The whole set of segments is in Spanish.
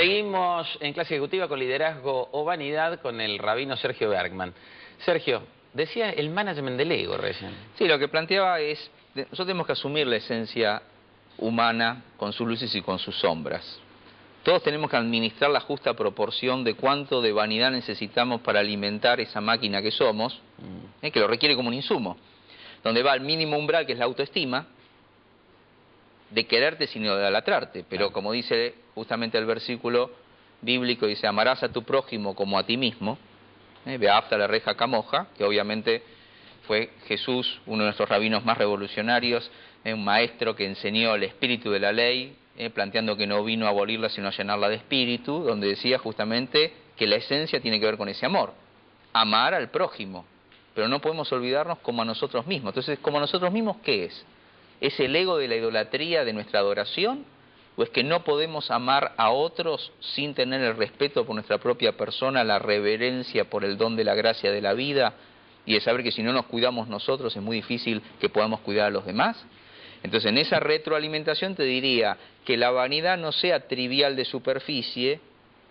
Seguimos en clase ejecutiva con liderazgo o vanidad con el rabino Sergio Bergman. Sergio, decía el management del ego recién. Sí, lo que planteaba es, nosotros tenemos que asumir la esencia humana con sus luces y con sus sombras. Todos tenemos que administrar la justa proporción de cuánto de vanidad necesitamos para alimentar esa máquina que somos, que lo requiere como un insumo, donde va al mínimo umbral, que es la autoestima, de quererte sin idolatrarte, pero como dice justamente el versículo bíblico, dice, amarás a tu prójimo como a ti mismo, Beafta la reja camoja, que obviamente fue Jesús, uno de nuestros rabinos más revolucionarios, un maestro que enseñó el espíritu de la ley, planteando que no vino a abolirla sino a llenarla de espíritu, donde decía justamente que la esencia tiene que ver con ese amor, amar al prójimo, pero no podemos olvidarnos como a nosotros mismos. Entonces, como a nosotros mismos, ¿qué es? ¿Es el ego de la idolatría de nuestra adoración? ¿O es que no podemos amar a otros sin tener el respeto por nuestra propia persona, la reverencia por el don de la gracia de la vida y de saber que si no nos cuidamos nosotros es muy difícil que podamos cuidar a los demás? Entonces, en esa retroalimentación te diría que la vanidad no sea trivial de superficie,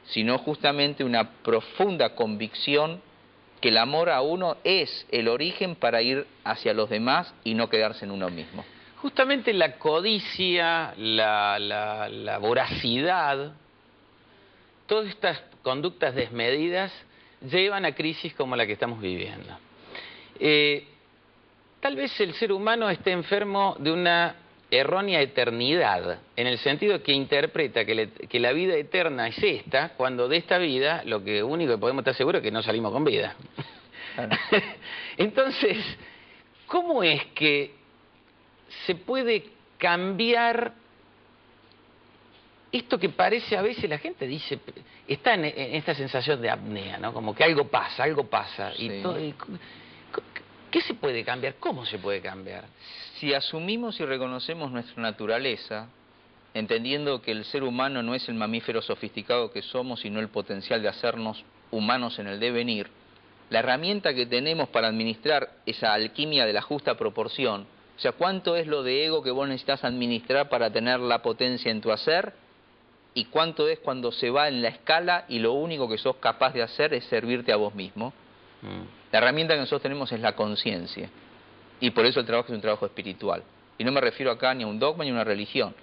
sino justamente una profunda convicción que el amor a uno es el origen para ir hacia los demás y no quedarse en uno mismo. Justamente la codicia, la voracidad, todas estas conductas desmedidas llevan a crisis como la que estamos viviendo. Tal vez el ser humano esté enfermo de una errónea eternidad, en el sentido que interpreta que la vida eterna es esta, cuando de esta vida lo único que podemos estar seguros es que no salimos con vida. Entonces, ¿cómo es que se puede cambiar esto que parece a veces, la gente dice, está en esta sensación de apnea, ¿no? Como que algo pasa, Sí. ¿qué se puede cambiar? ¿Cómo se puede cambiar? Si asumimos y reconocemos nuestra naturaleza, entendiendo que el ser humano no es el mamífero sofisticado que somos, sino el potencial de hacernos humanos en el devenir, la herramienta que tenemos para administrar esa alquimia de la justa proporción, o sea, ¿cuánto es lo de ego que vos necesitas administrar para tener la potencia en tu hacer? ¿Y cuánto es cuando se va en la escala y lo único que sos capaz de hacer es servirte a vos mismo? La herramienta que nosotros tenemos es la conciencia. Y por eso el trabajo es un trabajo espiritual. Y no me refiero acá ni a un dogma ni a una religión,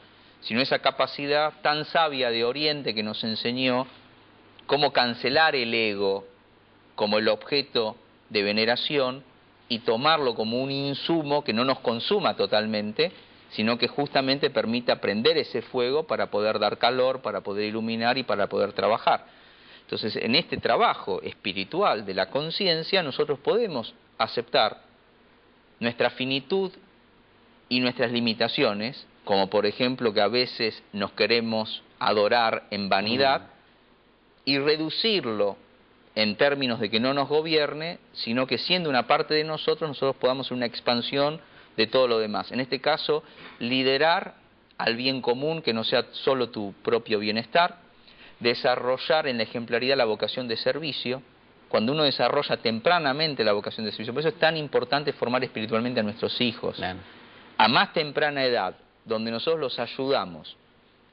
sino a esa capacidad tan sabia de Oriente que nos enseñó cómo cancelar el ego como el objeto de veneración y tomarlo como un insumo que no nos consuma totalmente, sino que justamente permita prender ese fuego para poder dar calor, para poder iluminar y para poder trabajar. Entonces, en este trabajo espiritual de la conciencia, nosotros podemos aceptar nuestra finitud y nuestras limitaciones, como por ejemplo que a veces nos queremos adorar en vanidad, y reducirlo en términos de que no nos gobierne, sino que siendo una parte de nosotros podamos hacer una expansión de todo lo demás. En este caso, liderar al bien común, que no sea solo tu propio bienestar, desarrollar en la ejemplaridad la vocación de servicio. Cuando uno desarrolla tempranamente la vocación de servicio, por eso es tan importante formar espiritualmente a nuestros hijos. Claro. A más temprana edad, donde nosotros los ayudamos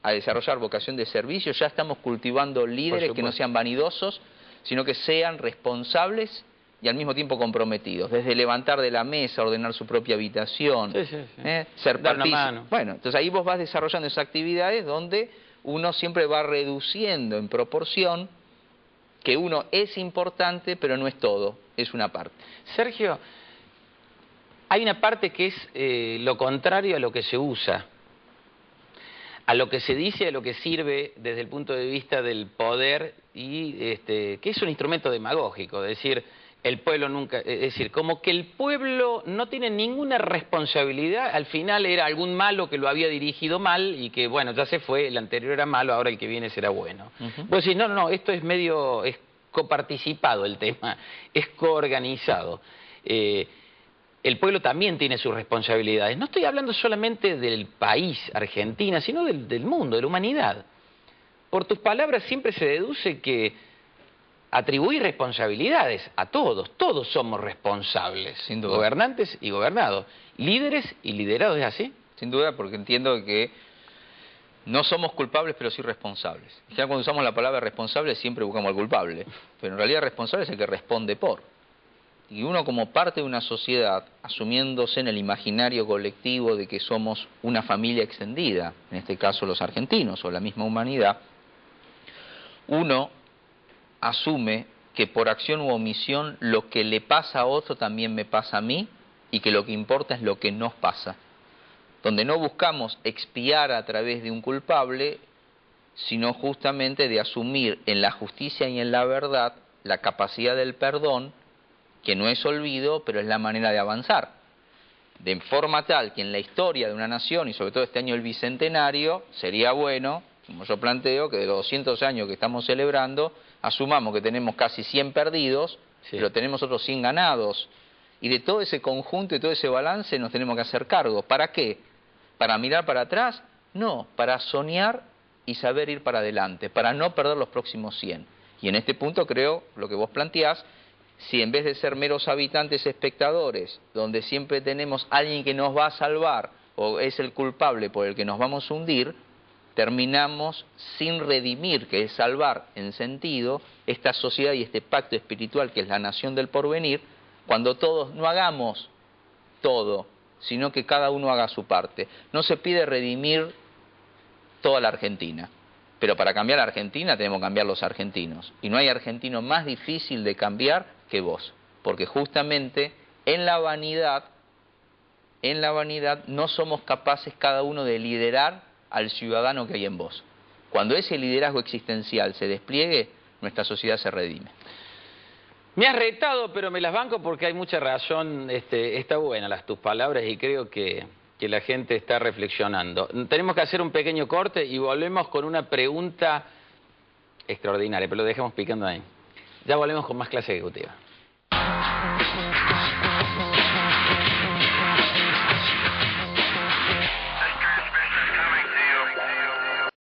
a desarrollar vocación de servicio, ya estamos cultivando líderes que no sean vanidosos, sino que sean responsables y al mismo tiempo comprometidos, desde levantar de la mesa, ordenar su propia habitación, ser partícipe. Bueno, entonces ahí vos vas desarrollando esas actividades donde uno siempre va reduciendo en proporción que uno es importante, pero no es todo, es una parte. Sergio, hay una parte que es lo contrario a lo que se usa, a lo que se dice, a lo que sirve desde el punto de vista del poder, y que es un instrumento demagógico, es decir, el pueblo nunca, es decir, como que el pueblo no tiene ninguna responsabilidad, al final era algún malo que lo había dirigido mal y que bueno, ya se fue, el anterior era malo, ahora el que viene será bueno. Vos decís, no, esto es medio, es coparticipado el tema, es coorganizado. El pueblo también tiene sus responsabilidades. No estoy hablando solamente del país, Argentina, sino del mundo, de la humanidad. Por tus palabras siempre se deduce que atribuir responsabilidades a todos somos responsables, sin duda. Gobernantes y gobernados, líderes y liderados, ¿es así? Sin duda, porque entiendo que No somos culpables, pero sí responsables. Ya cuando usamos la palabra responsable siempre buscamos al culpable, pero en realidad responsable es el que responde por. Y uno como parte de una sociedad, asumiéndose en el imaginario colectivo de que somos una familia extendida, en este caso los argentinos o la misma humanidad, uno asume que por acción u omisión lo que le pasa a otro también me pasa a mí y que lo que importa es lo que nos pasa. Donde no buscamos expiar a través de un culpable, sino justamente de asumir en la justicia y en la verdad la capacidad del perdón, que no es olvido, pero es la manera de avanzar. De forma tal que en la historia de una nación, y sobre todo este año el bicentenario, sería bueno, como yo planteo, que de los 200 años que estamos celebrando, asumamos que tenemos casi 100 perdidos, sí, pero tenemos otros 100 ganados. Y de todo ese conjunto y todo ese balance nos tenemos que hacer cargo. ¿Para qué? ¿Para mirar para atrás? No, para soñar y saber ir para adelante, para no perder los próximos 100. Y en este punto creo, lo que vos planteás, si en vez de ser meros habitantes espectadores, donde siempre tenemos alguien que nos va a salvar o es el culpable por el que nos vamos a hundir, terminamos sin redimir, que es salvar en sentido, esta sociedad y este pacto espiritual que es la nación del porvenir, cuando todos no hagamos todo, sino que cada uno haga su parte. No se pide redimir toda la Argentina, pero para cambiar la Argentina tenemos que cambiar los argentinos. Y no hay argentino más difícil de cambiar que vos, porque justamente en la vanidad no somos capaces cada uno de liderar al ciudadano que hay en vos. Cuando ese liderazgo existencial se despliegue, nuestra sociedad se redime. Me has retado, pero me las banco porque hay mucha razón. Está buena tus palabras y creo que la gente está reflexionando. Tenemos que hacer un pequeño corte y volvemos con una pregunta extraordinaria, pero lo dejamos picando ahí. Ya volvemos con más clase ejecutiva.